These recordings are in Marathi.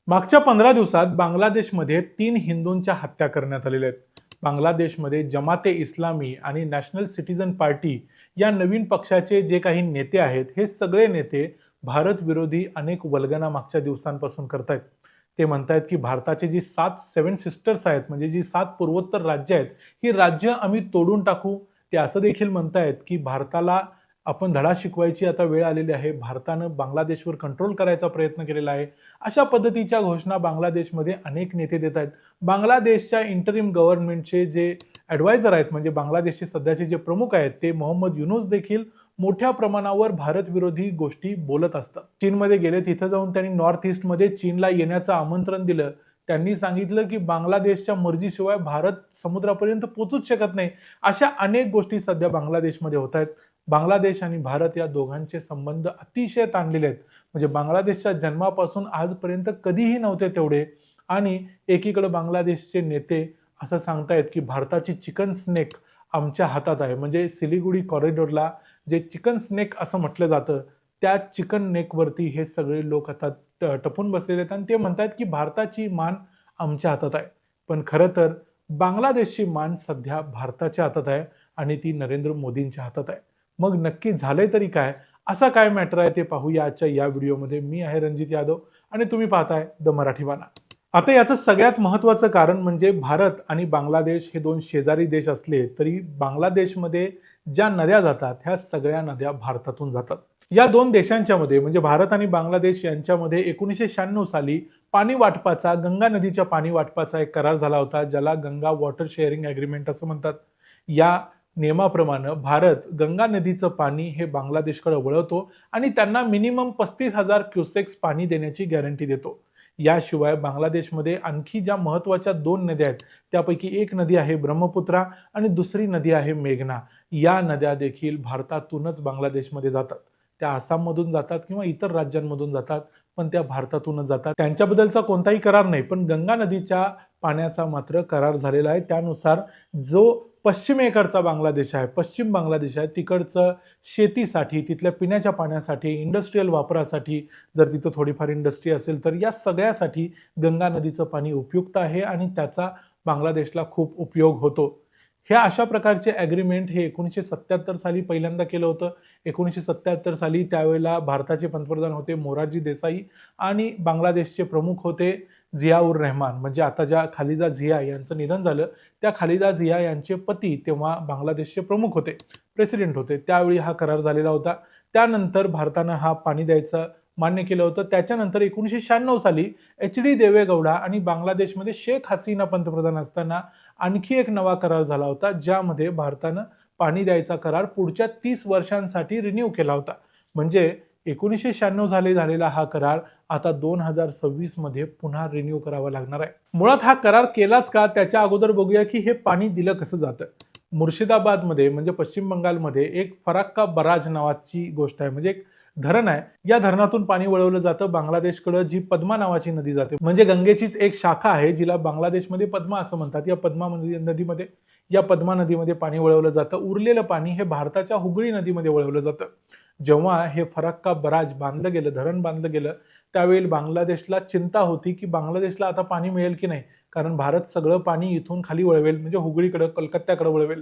मागच्या 15 दिवसात बांगलादेशमध्ये 3 हिंदूंच्या हत्या करण्यात आलेल्या आहेत. बांगलादेशमध्ये जमाते इस्लामी आणि नॅशनल सिटीझन पार्टी या नवीन पक्षाचे जे काही नेते आहेत, हे सगळे नेते भारत विरोधी अनेक वल्गना मागच्या दिवसांपासून करतायत. ते म्हणतायत की भारताची जी 7 सिस्टर्स आहेत, म्हणजे जी 7 पूर्वोत्तर राज्य आहेत, ही राज्य आम्ही तोडून टाकू. ते असं देखील म्हणतायत की भारताला आपण धडा शिकवायची आता वेळ आलेली आहे. भारतानं बांगलादेशवर कंट्रोल करायचा प्रयत्न केलेला आहे. अशा पद्धतीच्या घोषणा बांगलादेशमध्ये अनेक नेते देत आहेत. बांगलादेशच्या इंटरिम गव्हर्नमेंटचे जे ॲडवायझर आहेत, म्हणजे बांगलादेशचे सध्याचे जे प्रमुख आहेत, ते मोहम्मद युनूस देखील मोठ्या प्रमाणावर भारत विरोधी गोष्टी बोलत असतात. चीनमध्ये गेले, तिथं जाऊन त्यांनी नॉर्थ ईस्टमध्ये चीनला येण्याचं आमंत्रण दिलं. त्यांनी सांगितलं की बांगलादेशच्या मर्जीशिवाय भारत समुद्रापर्यंत पोहोचूच शकत नाही. अशा अनेक गोष्टी सध्या बांगलादेशमध्ये होत आहेत. बांगलादेश आणि भारत या दोघांचे संबंध अतिशय ताणलेले आहेत. म्हणजे बांगलादेशच्या जन्मापासून आजपर्यंत कधीही नव्हते तेवढे. आणि एकीकडे बांगलादेशचे नेते असं सांगतायत की भारताची चिकन स्नेक आमच्या हातात आहे. म्हणजे सिलिगुडी कॉरिडॉरला जे चिकन स्नेक असं म्हटलं जातं, त्या चिकन नेकवरती हे सगळे लोक आता टपून बसलेले आहेत आणि ते म्हणतात की भारताची मान आमच्या हातात आहे. पण खरं तर बांगलादेशची मान सध्या भारताच्या हातात आहे आणि ती नरेंद्र मोदींच्या हातात आहे. मग नक्की झालंय तरी काय? असा काय मॅटर आहे ते पाहूया आजच्या या व्हिडिओमध्ये. मी आहे रणजित यादव आणि तुम्ही पाहताय द मराठी बाणा. आता याचं सगळ्यात महत्त्वाचं कारण म्हणजे भारत आणि बांगलादेश हे दोन शेजारी देश असले तरी बांगलादेशमध्ये ज्या नद्या जातात ह्या सगळ्या नद्या भारतातून जातात. या दोन देशांच्या मध्ये म्हणजे भारत आणि बांगलादेश यांच्यामध्ये 1996 साली पाणी वाटपाचा, गंगा नदीच्या पाणी वाटपाचा एक करार झाला होता, ज्याला गंगा वॉटर शेअरिंग ॲग्रीमेंट असं म्हणतात. या नियमाप्रमाणे भारत गंगा नदीचं पाणी हे बांगलादेशकडे वळवतो आणि त्यांना मिनिमम 35,000 क्युसेक्स पाणी देण्याची गॅरंटी देतो. याशिवाय बांगलादेशमध्ये आणखी ज्या महत्त्वाच्या 2 नद्या आहेत, त्यापैकी एक नदी आहे ब्रह्मपुत्रा आणि दुसरी नदी आहे मेघना. या नद्या देखील भारतातूनच बांगलादेशमध्ये जातात. त्या आसाममधून जातात किंवा इतर राज्यांमधून जातात, पण त्या भारतातूनच जातात. त्यांच्याबद्दलचा कोणताही करार नाही, पण गंगा नदीच्या पाण्याचा मात्र करार झालेला आहे. त्यानुसार जो पश्चिमेकडचा बांगलादेश आहे, पश्चिम बांगलादेश आहे, तिकडचं शेतीसाठी, तिथल्या पिण्याच्या पाण्यासाठी, इंडस्ट्रियल वापरासाठी, जर तिथं थोडीफार इंडस्ट्री असेल तर या सगळ्यासाठी गंगा नदीचं पाणी उपयुक्त आहे आणि त्याचा बांगलादेशला खूप उपयोग होतो. ह्या अशा प्रकारचे ॲग्रीमेंट हे 1977 साली पहिल्यांदा केलं होतं. 1977 साली त्यावेळेला भारताचे पंतप्रधान होते मोरारजी देसाई आणि बांगलादेशचे प्रमुख होते झियाउर रहमान. म्हणजे आता ज्या खालिदा झिया यांचं निधन झालं, त्या खालिदा झिया यांचे पती तेव्हा बांगलादेशचे प्रमुख होते, प्रेसिडेंट होते. त्यावेळी हा करार झालेला होता. त्यानंतर भारतानं हा पाणी द्यायचं मान्य केलं होतं. त्याच्यानंतर 1996 साली एच.डी. देवेगौडा आणि बांगलादेशमध्ये शेख हसीना पंतप्रधान असताना आणखी एक नवा करार झाला होता, ज्यामध्ये भारतानं पाणी द्यायचा करार पुढच्या 30 वर्षांसाठी रिन्यू केला होता. म्हणजे 1996 साली झालेला हा करार आता 2026 मध्ये पुन्हा रिन्यू करावा लागणार आहे. मुळात हा करार केलाच का, त्याच्या अगोदर बघूया की हे पाणी दिलं कसं जातं. मुर्शिदाबादमध्ये म्हणजे पश्चिम बंगालमध्ये एक फराक्का बराज नावाची गोष्ट आहे, म्हणजे एक धरण आहे. या धरणातून पाणी वळवलं जातं बांगलादेशकडे, जी पद्मा नावाची नदी जाते. म्हणजे गंगेचीच एक शाखा आहे, जिला बांगलादेशमध्ये पद्मा असं म्हणतात. या पद्मा नदीमध्ये पाणी वळवलं जातं. उरलेलं पाणी हे भारताच्या हुगळी नदीमध्ये वळवलं जातं. जेव्हा हे फराक्का बराज बांधलं गेलं, धरण बांधलं गेलं, त्यावेळी बांगलादेशला चिंता होती की बांगलादेशला आता पाणी मिळेल की नाही, कारण भारत सगळं पाणी इथून खाली वळवेल, म्हणजे हुगळीकडे, कलकत्त्याकडे वळवेल.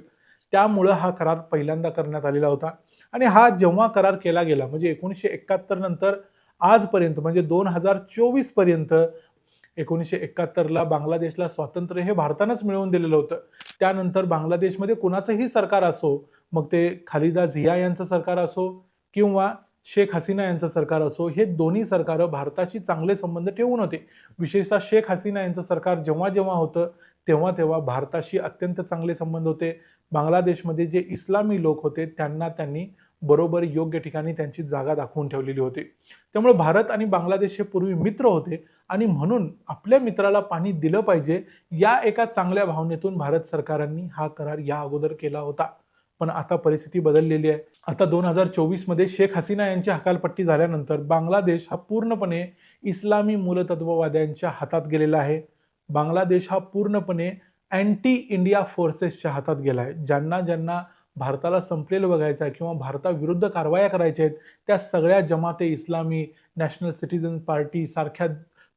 त्यामुळं हा करार पहिल्यांदा करण्यात आलेला होता. आणि हा जेव्हा करार केला गेला, म्हणजे 1971 नंतर आजपर्यंत, म्हणजे 2024 पर्यंत, 1971ला बांगलादेशला स्वातंत्र्य हे भारतानंच मिळवून दिलेलं होतं. त्यानंतर बांगलादेशमध्ये कुणाचंही सरकार असो, मग ते खालिदा झिया यांचं सरकार असो किंवा शेख हसीना यांचं सरकार असो, हे दोन्ही सरकारं भारताशी चांगले संबंध ठेवून होते. विशेषतः शेख हसीना यांचं सरकार जेव्हा जेव्हा होतं, तेव्हा तेव्हा भारताशी अत्यंत चांगले संबंध होते. बांगलादेशमध्ये जे इस्लामी लोक होते त्यांना त्यांनी बरोबर योग्य ठिकाणी त्यांची जागा दाखवून ठेवलेली होती. त्यामुळे भारत आणि बांगलादेश हे पूर्वी मित्र होते आणि म्हणून आपल्या मित्राला पाणी दिलं पाहिजे, या एका चांगल्या भावनेतून भारत सरकारांनी हा करार या अगोदर केला होता. पण आता परिस्थिती बदललेली आहे. आता 2024 मध्ये शेख हसीना यांची हकालपट्टी झाल्यानंतर बांगलादेश हा पूर्णपणे इस्लामी मूलतत्ववाद्यांच्या हातात गेलेला आहे. बांगलादेश हा पूर्णपणे अँटी इंडिया फोर्सेसच्या हातात गेला आहे. ज्यांना ज्यांना भारताला संपलेलं बघायचं आहे किंवा भारताविरुद्ध कारवाया करायच्या आहेत, त्या सगळ्या जमाते इस्लामी, नॅशनल सिटीझन पार्टी सारख्या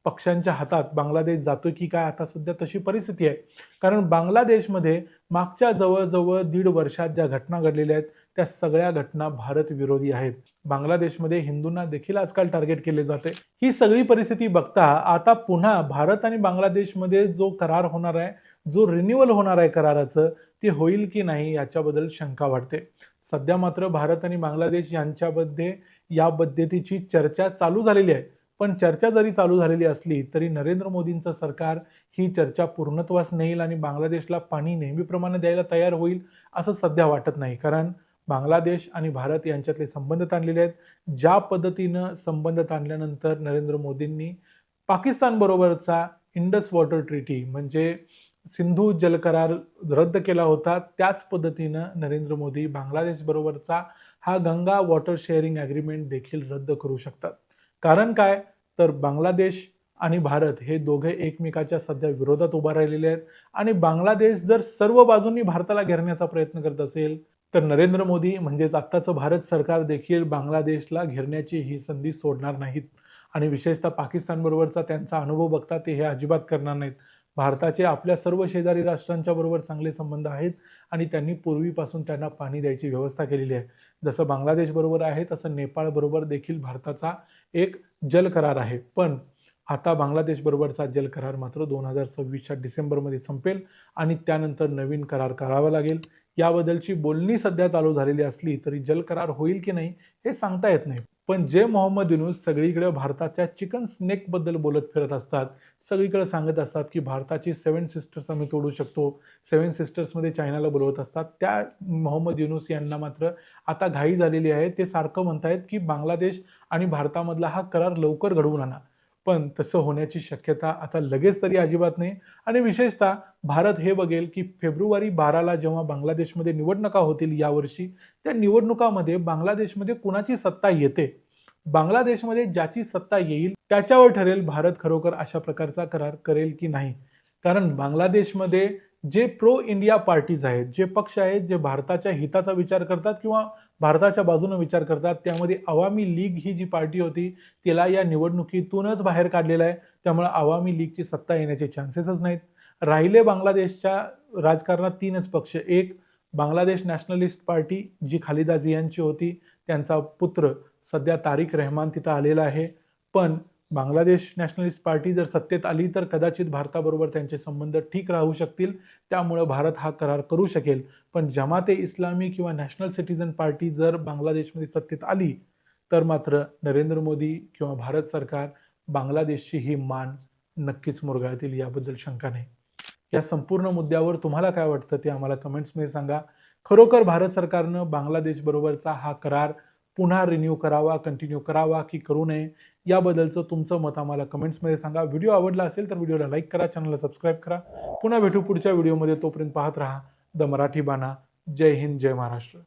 पक्षांच्या हातात बांगलादेश जातोय की काय, आता सध्या तशी परिस्थिती आहे. कारण बांगलादेशमध्ये मागच्या जवळ-जवळ 1.5 वर्षात ज्या घटना घडलेल्या आहेत, त्या सगळ्या घटना भारत विरोधी आहेत. बांगलादेशमध्ये हिंदूंना देखील आजकाल टार्गेट केले जाते. ही सगळी परिस्थिती बघता आता पुन्हा भारत आणि बांगलादेशमध्ये जो करार होणार आहे, जो रिन्यूअल होणार आहे कराराचं, ते होईल की नाही याच्याबद्दल शंका वाटते. सध्या मात्र भारत आणि बांगलादेश यांच्यामध्ये या पद्धतीची चर्चा चालू झालेली आहे. पण चर्चा जरी चालू झालेली असली तरी नरेंद्र मोदींचं सरकार ही चर्चा पूर्णत्वास नेईल आणि बांगलादेशला पाणी नेहमीप्रमाणे द्यायला तयार होईल असं सध्या वाटत नाही. कारण बांगलादेश आणि भारत यांच्यातले संबंध ताणलेले आहेत. ज्या पद्धतीनं संबंध ताणल्यानंतर नरेंद्र मोदींनी पाकिस्तान बरोबरचा इंडस वॉटर ट्रीटी म्हणजे सिंधू जल करार रद्द केला होता, त्याच पद्धतीनं नरेंद्र मोदी बांगलादेश बरोबरचा हा गंगा वॉटर शेअरिंग ॲग्रीमेंट देखील रद्द करू शकतात. कारण काय, तर बांगलादेश आणि भारत हे दोघे एकमेकाच्या सध्या विरोधात उभा राहिलेले आहेत आणि बांगलादेश जर सर्व बाजूंनी भारताला घेरण्याचा प्रयत्न करत असेल, तर नरेंद्र मोदी म्हणजेच आत्ताचं भारत सरकार देखील बांगलादेशला घेरण्याची ही संधी सोडणार नाहीत आणि विशेषतः पाकिस्तान बरोबरचा त्यांचा अनुभव बघता ते हे अजिबात करणार नाहीत. भारताचे आपल्या सर्व शेजारी राष्ट्रांच्या बरोबर चांगले संबंध आहेत आणि त्यांनी पूर्वीपासून त्यांना पाणी द्यायची व्यवस्था केलेली आहे. जसं बांगलादेश बरोबर आहे तसं नेपाळ बरोबर देखील भारताचा एक जल करार आहे. पण आता बांगलादेश बरोबरचा जल करार मात्र 2026च्या डिसेंबरमध्ये संपेल आणि त्यानंतर नवीन करार करावा लागेल. याबद्दलची बोलणी सध्या चालू झालेली असली तरी जल करार होईल की नाही हे सांगता येत नाही. पण जे मोहम्मद युनूस सगळीकडे भारताच्या चिकन स्नेक बद्दल बोलत फिरत असतात, सगळीकडे सांगत असतात की भारताची 7 सिस्टर्स आम्ही तोडू शकतो, 7 सिस्टर्समध्ये चायनाला बोलवत असतात. त्या मोहम्मद युनूस यांना मात्र आता घाई झालेली आहे. ते सारखं म्हणतायत की बांगलादेश आणि भारतामधला हा करार लवकर घडवून आणा. पण तसं होण्याची शक्यता आता लगेच तरी अजिबात नाही आणि विशेषतः भारत हे बघेल की फेब्रुवारी 12ला जेव्हा बांगलादेशमध्ये निवडणुका होतील यावर्षी, त्या निवडणुकामध्ये बांगलादेशमध्ये कुणाची सत्ता येते. बांगलादेशमध्ये ज्याची सत्ता येईल त्याच्यावर ठरेल भारत खरोखर अशा प्रकारचा करार करेल की नाही. कारण बांगलादेशमध्ये जे प्रो इंडिया पार्टीज आहेत, जे पक्ष आहेत जे भारताच्या हिताचा विचार करतात किंवा भारताच्या बाजूने विचार करतात, त्यामध्ये अवामी लीग ही जी पार्टी होती तिला या निवडणुकीतूनच बाहेर काढलेलं आहे. त्यामुळे अवामी लीगची सत्ता येण्याचे चान्सेसच नाहीत. राहिले बांगलादेशच्या राजकारणात 3च पक्ष. एक बांगलादेश नॅशनलिस्ट पार्टी जी खालिदा जियांची होती, त्यांचा पुत्र सध्या तारिक रहमान तिथं आलेला आहे. पण बांगलादेश नॅशनलिस्ट पार्टी जर सत्तेत आली तर कदाचित भारताबरोबर त्यांचे संबंध ठीक राहू शकतील. त्यामुळे भारत हा करार करू शकेल. पण जमाते इस्लामी किंवा नॅशनल सिटीझन पार्टी जर बांगलादेशमध्ये सत्तेत आली तर मात्र नरेंद्र मोदी किंवा भारत सरकार बांगलादेशची ही मान नक्कीच मुरगाळतील, याबद्दल शंका नाही. या संपूर्ण मुद्द्यावर तुम्हाला काय वाटतं ते आम्हाला कमेंट्समध्ये सांगा. खरोखर भारत सरकारनं बांगलादेश बरोबरचा हा करार पुन्हा रिन्यू करावा, कंटिन्यू करावा की करू नये, याबद्दलचं तुमचं मत आम्हाला कमेंट्समध्ये सांगा. व्हिडिओ आवडला असेल तर व्हिडिओला लाईक करा, चॅनलला सबस्क्राईब करा. पुन्हा भेटू पुढच्या व्हिडिओमध्ये. तोपर्यंत पाहत राहा द मराठी बाणा. जय हिंद, जय महाराष्ट्र.